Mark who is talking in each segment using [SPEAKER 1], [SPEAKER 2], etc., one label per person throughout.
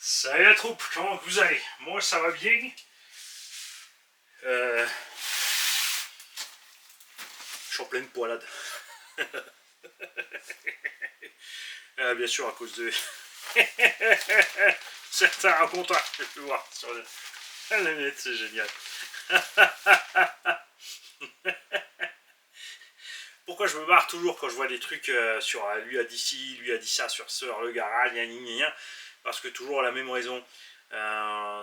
[SPEAKER 1] Salut la troupe, comment vous allez? Moi ça va bien. Je suis en pleine poilade. Bien sûr à cause de certains rencontres que je peux voir sur le net, c'est génial. Pourquoi je me barre toujours quand je vois des trucs sur lui a dit ci, lui a dit ça sur le garage, parce que toujours la même raison.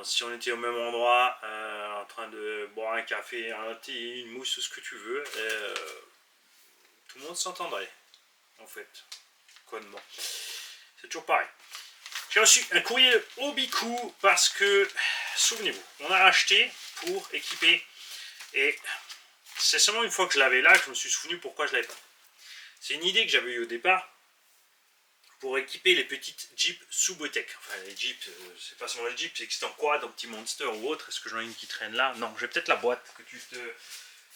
[SPEAKER 1] Si on était au même endroit, en train de boire un café, un thé, une mousse, tout ce que tu veux, tout le monde s'entendrait, en fait, connement. C'est toujours pareil. J'ai reçu un courrier au Bicou parce que, souvenez-vous, on a acheté pour équiper, et c'est seulement une fois que je l'avais là que je me suis souvenu pourquoi je l'avais pas. C'est une idée que j'avais eue au départ pour équiper les petites Jeeps Subotek. Enfin, les Jeeps, c'est pas seulement les Jeeps, c'est existant quoi, dans petit Monster ou autre. Est-ce que j'en ai une qui traîne là? Non, j'ai peut-être la boîte que tu te.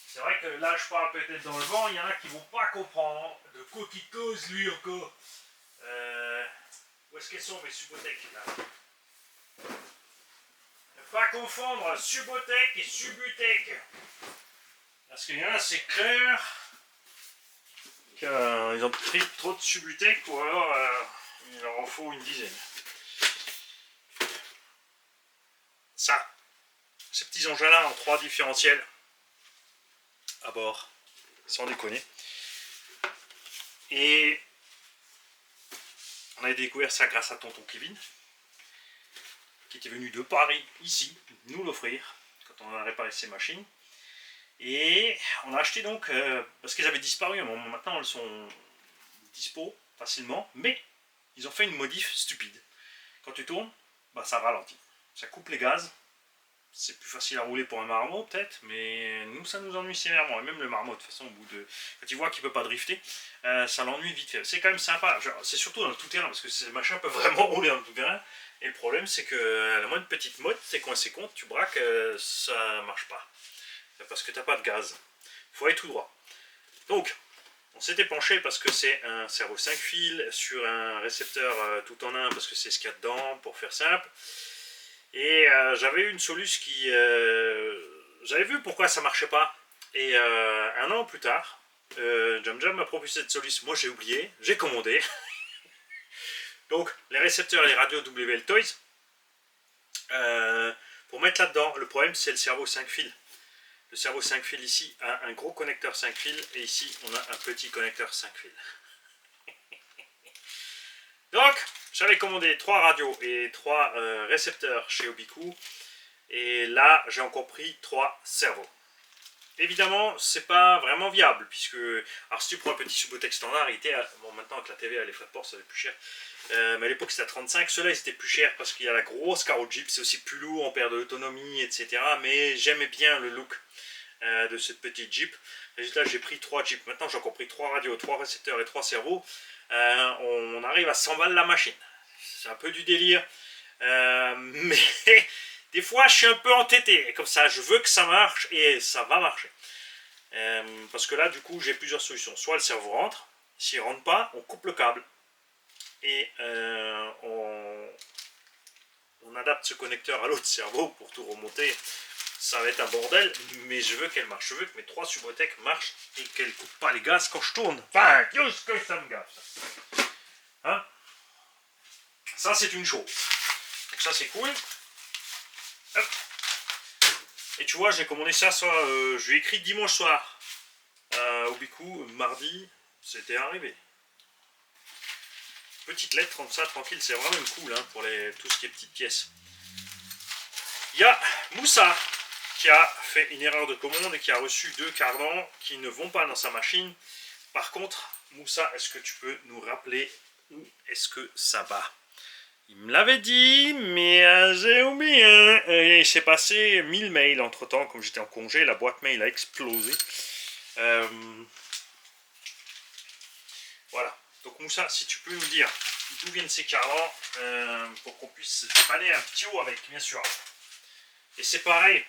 [SPEAKER 1] C'est vrai que là, je parle peut-être dans le vent, il y en a qui vont pas comprendre. De quoi qui cause lui encore. Où est-ce qu'elles sont mes Subotek là? Ne pas confondre Subotek et Subutek. Parce qu'il y en a, c'est clair qu'ils ont pris trop de Subutek ou alors il leur en faut une dizaine. Ça, ces petits engins-là en 3 différentiels à bord, sans déconner. Et on a découvert ça grâce à tonton Kevin, qui était venu de Paris, ici, nous l'offrir, quand on a réparé ses machines. Et on a acheté donc, parce qu'elles avaient disparu à un moment, maintenant elles sont dispo facilement, mais ils ont fait une modif stupide. Quand tu tournes, bah, ça ralentit, ça coupe les gaz. C'est plus facile à rouler pour un marmot peut-être, mais nous ça nous ennuie sévèrement. Et même le marmot de toute façon, au bout de quand il voit qu'il peut pas drifter, ça l'ennuie vite fait. C'est quand même sympa. C'est surtout dans le tout terrain parce que ces machins peuvent vraiment rouler dans le tout terrain. Et le problème c'est que la moindre petite motte, c'est coincé compte, tu braques, ça marche pas parce que t'as pas de gaz. Faut aller tout droit. Donc on s'était penché parce que c'est un cerveau 5 fils sur un récepteur tout en un parce que c'est ce qu'il y a dedans pour faire simple. Et j'avais eu une solution qui. J'avais vu pourquoi ça marchait pas. Et un an plus tard, Jam Jam m'a proposé cette solution. Moi j'ai oublié, j'ai commandé. Donc les récepteurs et les radios WL Toys, pour mettre là-dedans, le problème c'est le cerveau 5 fils. Le cerveau 5 fils ici a un gros connecteur 5 fils et ici on a un petit connecteur 5 fils. Donc j'avais commandé 3 radios et 3 récepteurs chez Obiku. Et là, j'ai encore pris 3 cerveaux. Évidemment, c'est pas vraiment viable, puisque. Alors, si tu prends un petit Subotek standard, il était. Bon, maintenant, avec la TV, les frais de port, ça va être plus cher. Mais à l'époque, c'était à 35. Ceux-là, ils étaient plus chers parce qu'il y a la grosse carreau Jeep, c'est aussi plus lourd, on perd de l'autonomie, etc. Mais j'aimais bien le look de cette petite Jeep. Résultat, j'ai pris 3 Jeeps. Maintenant, j'ai encore pris 3 radios, 3 récepteurs et 3 cerveaux. On arrive à 100 balles la machine. C'est un peu du délire. Mais. Des fois, je suis un peu entêté, comme ça, je veux que ça marche et ça va marcher. Parce que là, du coup, j'ai plusieurs solutions. Soit le cerveau rentre, s'il rentre pas, on coupe le câble et on adapte ce connecteur à l'autre cerveau pour tout remonter. Ça va être un bordel, mais je veux qu'elle marche. Je veux que mes 3 Subotek marchent et qu'elle ne coupe pas les gaz quand je tourne. Enfin, qu'est-ce que ça me gave, ça. Hein? Ça, c'est une chose. Donc ça, c'est cool. Hop. Et tu vois, j'ai commandé ça, je lui ai écrit dimanche soir au Bicou, mardi, c'était arrivé. Petite lettre comme ça, tranquille, c'est vraiment cool hein, pour tout ce qui est petites pièces. Il y a Moussa qui a fait une erreur de commande et qui a reçu 2 cardans qui ne vont pas dans sa machine. Par contre, Moussa, est-ce que tu peux nous rappeler où est-ce que ça va? Il me l'avait dit, mais j'ai oublié. Et il s'est passé 1000 mails entre temps, comme j'étais en congé, la boîte mail a explosé. Voilà. Donc Moussa, si tu peux nous dire d'où viennent ces cardans pour qu'on puisse dépanner un petit haut avec, bien sûr. Et c'est pareil,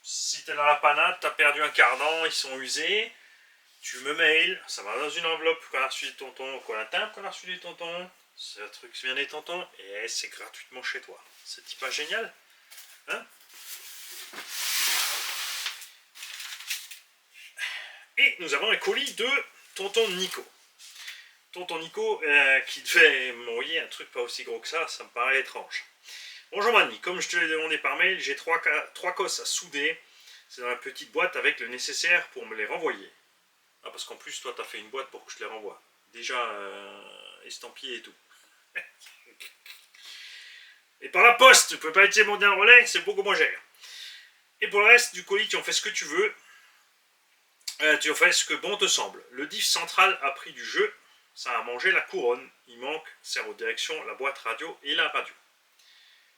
[SPEAKER 1] si t'es dans la panade, t'as perdu un cardan, ils sont usés, tu me mails, ça va dans une enveloppe qu'on a reçu de tonton, qu'on a un timbre qu'on a reçu de tonton, C'est un truc bien et tentant et c'est gratuitement chez toi. C'est pas génial, hein? Et nous avons un colis de tonton Nico. Tonton Nico qui devait m'envoyer un truc pas aussi gros que ça me paraît étrange. Bonjour Mani, comme je te l'ai demandé par mail, j'ai trois cosses à souder. C'est dans la petite boîte avec le nécessaire pour me les renvoyer. Ah, parce qu'en plus, toi, t'as fait une boîte pour que je te les renvoie. Déjà estampillé et tout. Et par la poste, tu peux pas utiliser mon dernier relais, c'est beaucoup moins cher. Et pour le reste du colis, tu en fais ce que tu veux. Tu en fais ce que bon te semble. Le diff central a pris du jeu, ça a mangé la couronne. Il manque cerveau de direction, la boîte radio et la radio.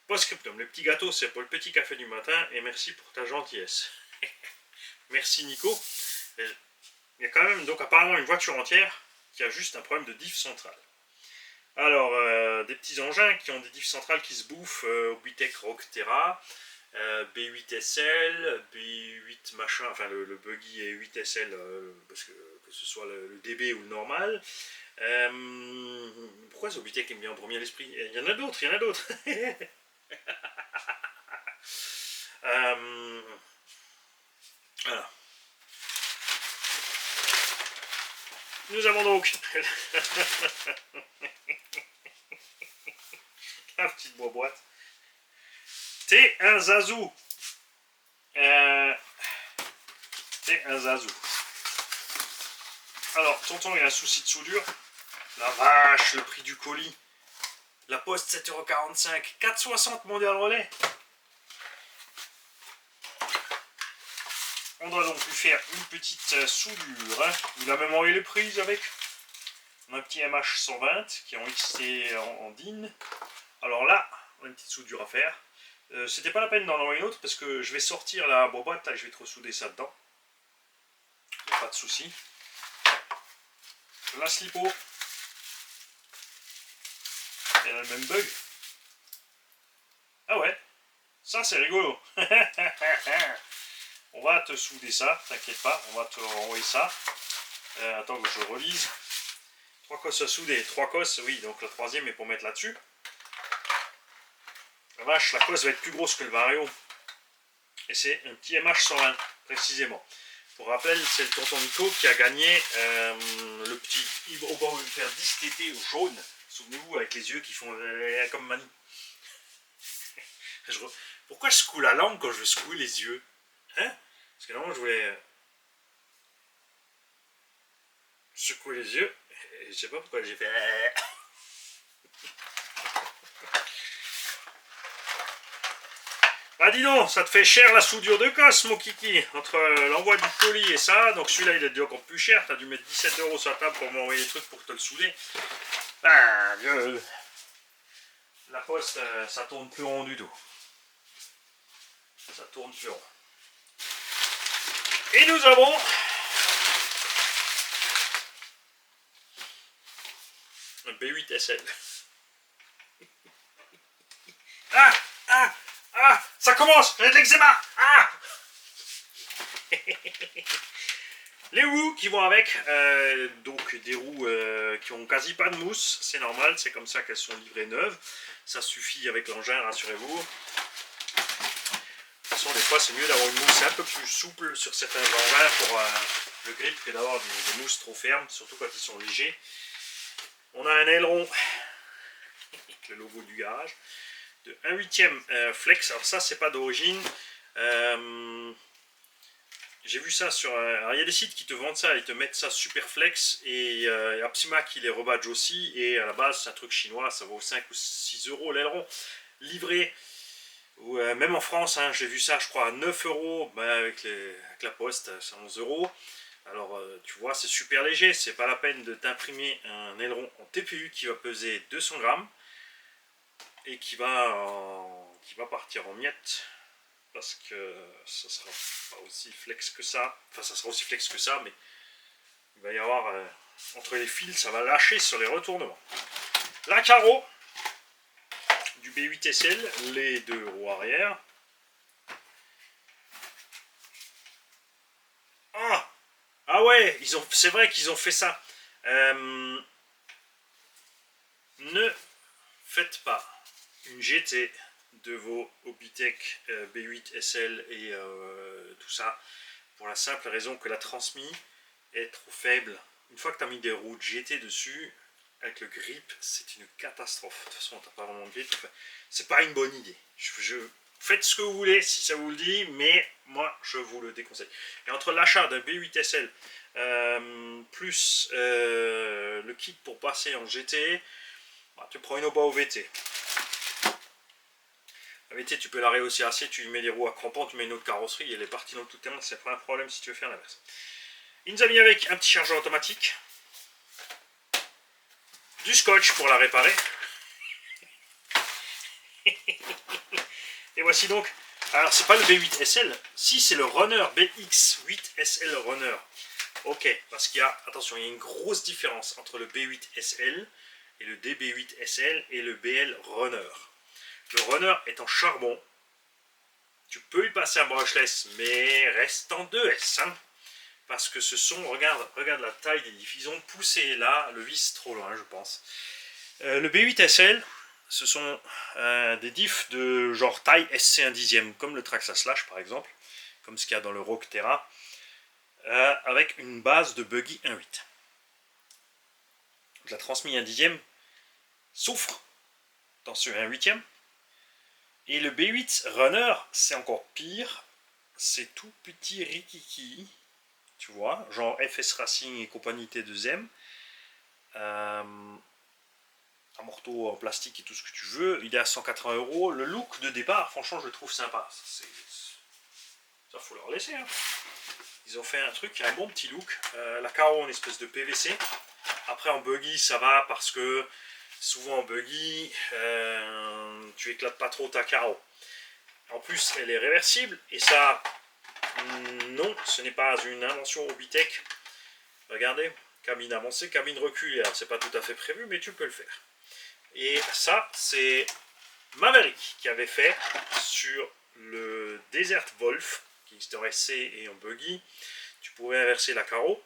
[SPEAKER 1] Post-scriptum, le petit gâteau, c'est pour le petit café du matin et merci pour ta gentillesse. Merci Nico. Il y a quand même donc apparemment une voiture entière qui a juste un problème de diff central. Alors, des petits engins qui ont des diffs centrales qui se bouffent, Obitech Rockterra, B8 SL, B8 machin, enfin le buggy est 8 SL, parce que ce soit le DB ou le normal. Pourquoi Zobitech est mis en premier à l'esprit? Il y en a d'autres, voilà. Nous avons donc la petite boîte. T'es un zazou. T'es un zazou. Alors, tonton, il a un souci de soudure. La vache, le prix du colis. La poste, 7,45€. 4,60€ mondial relais. On doit donc lui faire une petite soudure. Hein. Il a même envoyé les prises avec. On a un petit MH120 qui est en XT en DIN. Alors là, on a une petite soudure à faire. C'était pas la peine d'en envoyer une autre parce que je vais sortir la boîte et je vais te ressouder ça dedans. Il n'y a pas de souci. La slipo. Elle a le même bug. Ah ouais, ça c'est rigolo. On va te souder ça, t'inquiète pas, on va te renvoyer ça. Attends que je relise. 3 cosses à souder, 3 cosses, oui, donc la troisième est pour mettre là-dessus. La vache, la cosse va être plus grosse que le Vario. Et c'est un petit MH120, précisément. Pour rappel, c'est le tonton Nico qui a gagné le petit Hydrobar 10 TT jaune. Souvenez-vous, avec les yeux qui font comme Mani. Pourquoi je secoue la langue quand je veux secouer les yeux? Hein? Parce que normalement, je voulais secouer les yeux. Et je sais pas pourquoi j'ai fait. Ah dis donc, ça te fait cher la soudure de cosse, mon kiki. Entre l'envoi du colis et ça, donc celui-là il est encore plus cher. T'as dû mettre 17€ sur la table pour m'envoyer des trucs pour te le souder. Ah, Dieu. La poste, ça tourne plus rond du tout. Ça tourne plus rond. Et nous avons un B8 SL. Ça commence, j'ai de l'eczéma. Les roues qui vont avec, donc des roues qui ont quasi pas de mousse, c'est normal, c'est comme ça qu'elles sont livrées neuves. Ça suffit avec l'engin, rassurez-vous. De toute façon, des fois, c'est mieux d'avoir une mousse un peu plus souple sur certains engins pour le grip que d'avoir des mousses trop fermes, surtout quand ils sont légers. On a un aileron, avec le logo du garage, de 1/8 flex. Alors ça, c'est pas d'origine. J'ai vu ça sur... alors il y a des sites qui te vendent ça, ils te mettent ça super flex, et Apsima qui les rebadge aussi, et à la base c'est un truc chinois, ça vaut 5 ou 6€ l'aileron livré, ou même en France, hein, j'ai vu ça je crois à 9€, avec la poste c'est 11€. Alors tu vois, c'est super léger, c'est pas la peine de t'imprimer un aileron en TPU qui va peser 200 grammes et qui va partir en miettes, parce que ça sera pas aussi flex que ça. Enfin, ça sera aussi flex que ça, mais il va y avoir entre les fils, ça va lâcher sur les retournements. La carreau du B8 SL, les deux roues arrière. Ah ouais, c'est vrai qu'ils ont fait ça. ne faites pas une GT de vos Hobbytech B8 SL et tout ça, pour la simple raison que la transmise est trop faible. Une fois que tu as mis des roues GT dessus, avec le grip, c'est une catastrophe. De toute façon, tu n'as pas vraiment de grip. C'est pas une bonne idée. Faites ce que vous voulez si ça vous le dit, mais moi, je vous le déconseille. Et entre l'achat d'un B8 SL plus le kit pour passer en GT, bah, tu prends une Oba OVT. La VT, tu peux la rehausser assez, tu lui mets des roues à crampons, tu mets une autre carrosserie, et elle est partie dans tout terrain, c'est pas un problème si tu veux faire l'inverse. Il nous a mis avec un petit chargeur automatique, du scotch pour la réparer. Et voici donc, alors c'est pas le B8 SL, si c'est le Runner BX8 SL Runner. Ok, parce qu'il y a, attention, il y a une grosse différence entre le B8 SL et le DB8 SL et le BL Runner. Le Runner est en charbon. Tu peux y passer un brushless, mais reste en 2S. Hein, parce que ce sont, regarde la taille des diffs. Ils ont poussé là le vis trop loin, je pense. Le B8 SL, ce sont des diffs de genre taille SC1 dixième, comme le Traxxas Slash par exemple, comme ce qu'il y a dans le Rogue Terra, avec une base de buggy 1.8. La transmise 1 dixième souffre dans ce 1 huitième. Et le B8 Runner, c'est encore pire. C'est tout petit rikiki. Tu vois, genre FS Racing et compagnie T2M. Un morceau en plastique et tout ce que tu veux. Il est à 180 €. Le look de départ, franchement, je le trouve sympa. Ça, faut leur laisser. Hein. Ils ont fait un truc qui a un bon petit look. La carreau en espèce de PVC. Après, en buggy, ça va parce que souvent en buggy, tu éclates pas trop ta carreau. En plus, elle est réversible et ça, non, ce n'est pas une invention Hobbytech. Regardez, cabine avancée, cabine reculée. Alors, c'est pas tout à fait prévu, mais tu peux le faire. Et ça, c'est Maverick qui avait fait sur le Desert Wolf, qui était en SC et en buggy. Tu pouvais inverser la carreau.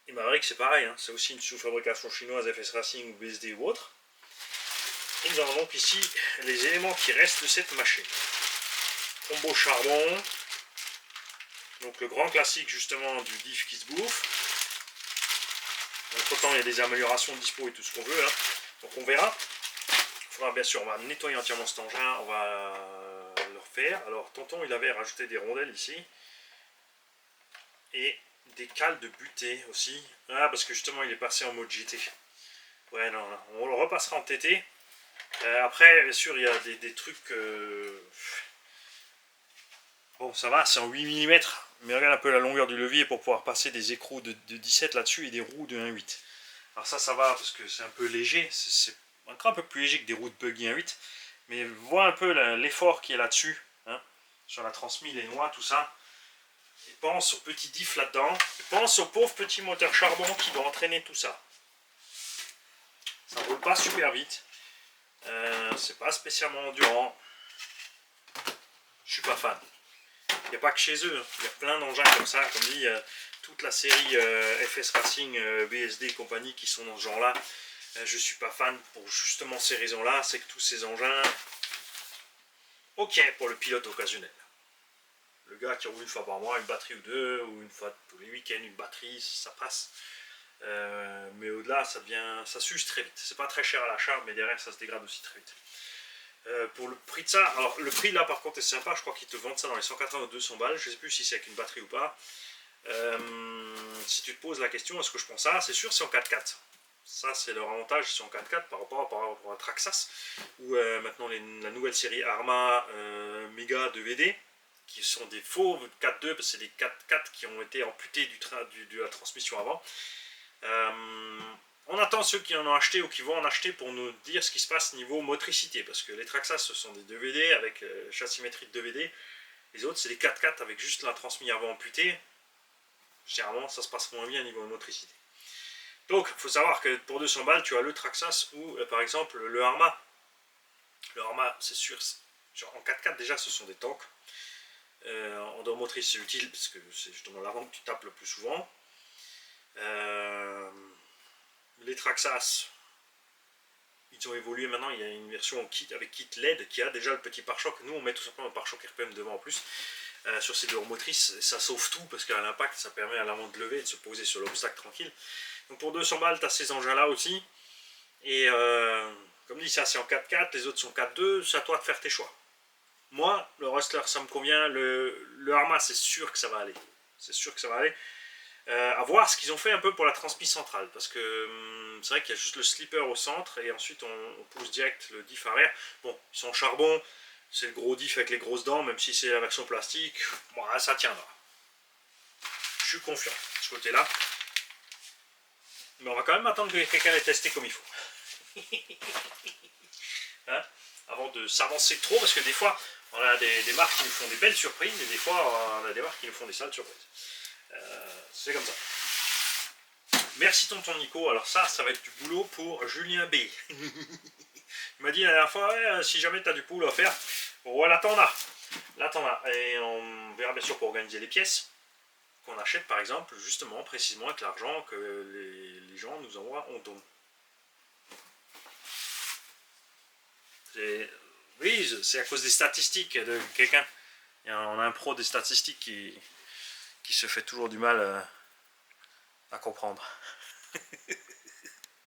[SPEAKER 1] Et Maverick, c'est pareil, hein, c'est aussi une sous-fabrication chinoise FS Racing ou BSD ou autre. Et nous avons donc ici les éléments qui restent de cette machine. Combo charbon, donc le grand classique justement du diff qui se bouffe. Entre temps, il y a des améliorations de dispo et tout ce qu'on veut. Hein. Donc on verra. Il faudra bien sûr, on va nettoyer entièrement cet engin, on va le refaire. Alors tonton, il avait rajouté des rondelles ici. Et des cales de butée aussi. Ah, parce que justement, il est passé en mode GT. Ouais, non, non. On le repassera en TT. Après, bien sûr, il y a des trucs... Bon, ça va, c'est en 8 mm. Mais regarde un peu la longueur du levier pour pouvoir passer des écrous de 17 là-dessus et des roues de 1.8. Alors ça va parce que c'est un peu léger. C'est encore un peu plus léger que des roues de buggy 1.8. Mais vois un peu l'effort qui est là-dessus. Hein, sur la transmise, les noix, tout ça. Et pense aux petits diffs là-dedans. Et pense au pauvre petit moteur charbon qui doit entraîner tout ça. Ça roule pas super vite. C'est pas spécialement endurant. Je suis pas fan. Il n'y a pas que chez eux. Il y a plein d'engins comme ça. Comme dit, toute la série FS Racing, BSD et compagnie qui sont dans ce genre-là. Je suis pas fan pour justement ces raisons-là. C'est que tous ces engins... Ok pour le pilote occasionnel. Le gars qui roule une fois par mois, une batterie ou deux, ou une fois tous les week-ends, une batterie, ça passe. Mais au-delà, ça s'use très vite. C'est pas très cher à l'achat, mais derrière, ça se dégrade aussi très vite. Pour le prix de ça, alors le prix là par contre est sympa, je crois qu'ils te vendent ça dans les 180 ou 200 balles, je sais plus si c'est avec une batterie ou pas. Si tu te poses la question, est-ce que je prends ça? C'est sûr, c'est en 4x4. Ça, c'est leur avantage, c'est en 4x4 par rapport à Traxxas, ou maintenant la nouvelle série Arma Mega 2VD, qui sont des faux 4.2, parce que c'est des 4x4 qui ont été amputés de la transmission avant. On attend ceux qui en ont acheté ou qui vont en acheter pour nous dire ce qui se passe niveau motricité, parce que les Traxxas ce sont des 2VD avec châssis métrique 2VD, les autres c'est des 4x4 avec juste la transmission avant amputée. Généralement ça se passe moins bien niveau motricité. Donc il faut savoir que pour 200 balles tu as le Traxxas ou par exemple le Arma. Le Arma c'est sûr, genre en 4x4 déjà ce sont des tanks. En dos motrice c'est utile parce que c'est justement l'avant que tu tapes le plus souvent. Les Traxxas, ils ont évolué maintenant, il y a une version kit avec kit LED qui a déjà le petit pare-choc. Nous on met tout simplement un pare-choc RPM devant en plus. Sur ces deux roues motrices, ça sauve tout parce qu'à l'impact ça permet à l'avant de lever et de se poser sur l'obstacle tranquille. Donc pour 200 balles, tu as ces engins là aussi. Et comme dit, ça c'est en 4x4, les autres sont 4x2, c'est à toi de faire tes choix. Moi, le Rustler ça me convient, le Arma c'est sûr que ça va aller. C'est sûr que ça va aller. À voir ce qu'ils ont fait un peu pour la transmission centrale, parce que c'est vrai qu'il y a juste le slipper au centre et ensuite on pousse direct le diff arrière. Bon, ils sont en charbon, c'est le gros diff avec les grosses dents, même si c'est la version plastique, bon, ça tiendra. Je suis confiant de ce côté-là. Mais on va quand même attendre que quelqu'un l'ait testé comme il faut. Hein, avant de s'avancer trop, parce que des fois on a des marques qui nous font des belles surprises et des fois on a des marques qui nous font des sales surprises. C'est comme ça. Merci tonton Nico. Alors ça va être du boulot pour Julien B. Il m'a dit la dernière fois, ouais, si jamais tu as du boulot à faire, voilà, t'en as. Là t'en as. Et on verra bien sûr pour organiser les pièces qu'on achète par exemple, justement, précisément avec l'argent que les gens nous envoient en don. Oui, c'est à cause des statistiques de quelqu'un. On a un pro des statistiques qui se fait toujours du mal à comprendre.